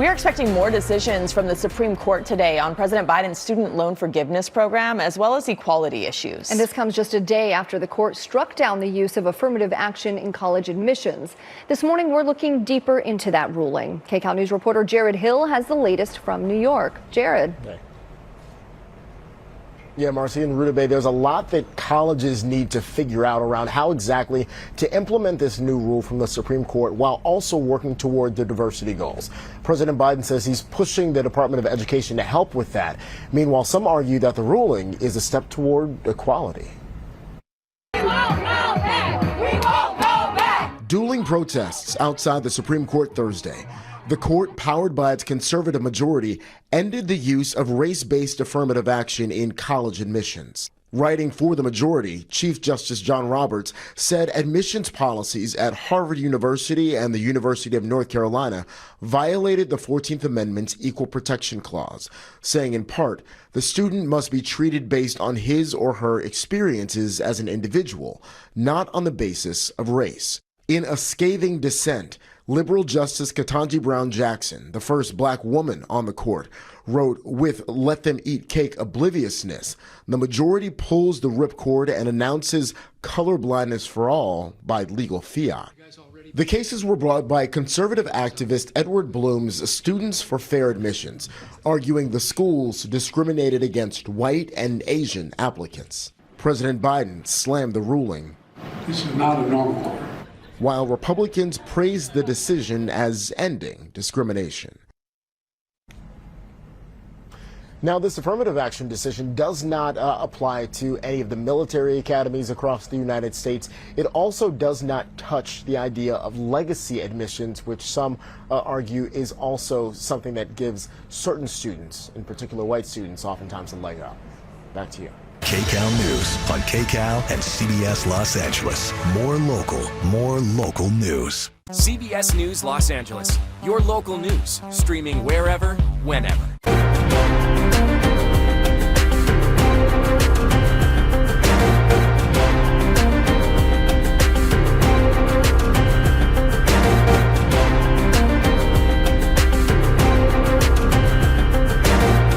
We are expecting more decisions from the Supreme Court today on President Biden's student loan forgiveness program, as well as equality issues. And this comes just a day after the court struck down the use of affirmative action in college admissions. This morning, we're looking deeper into that ruling. KCAL News reporter Jared Hill has the latest from New York. Jared. Yeah, Marcy and Ruta Bay, there's a lot that colleges need to figure out around how exactly to implement this new rule from the Supreme Court while also working toward the diversity goals. President Biden says he's pushing the Department of Education to help with that. Meanwhile, some argue that the ruling is a step toward equality. We won't go back. We won't go back. Dueling protests outside the Supreme Court Thursday. The court, powered by its conservative majority, ended the use of race-based affirmative action in college admissions. Writing for the majority, Chief Justice John Roberts said admissions policies at Harvard University and the University of North Carolina violated the 14th Amendment's Equal Protection Clause, saying in part, the student must be treated based on his or her experiences as an individual, not on the basis of race. In a scathing dissent, liberal Justice Ketanji Brown Jackson, the first black woman on the court, wrote, with "Let them eat cake" obliviousness, the majority pulls the ripcord and announces colorblindness for all by legal fiat. The cases were brought by conservative activist Edward Bloom's Students for Fair Admissions, arguing the schools discriminated against white and Asian applicants. President Biden slammed the ruling. This is not a normal court. While Republicans praised the decision as ending discrimination. Now, this affirmative action decision does not apply to any of the military academies across the United States. It also does not touch the idea of legacy admissions, which some argue is also something that gives certain students, in particular white students, oftentimes a leg up. Back to you. KCAL News on KCAL and CBS Los Angeles. More local news. CBS News Los Angeles, your local news, streaming wherever, whenever.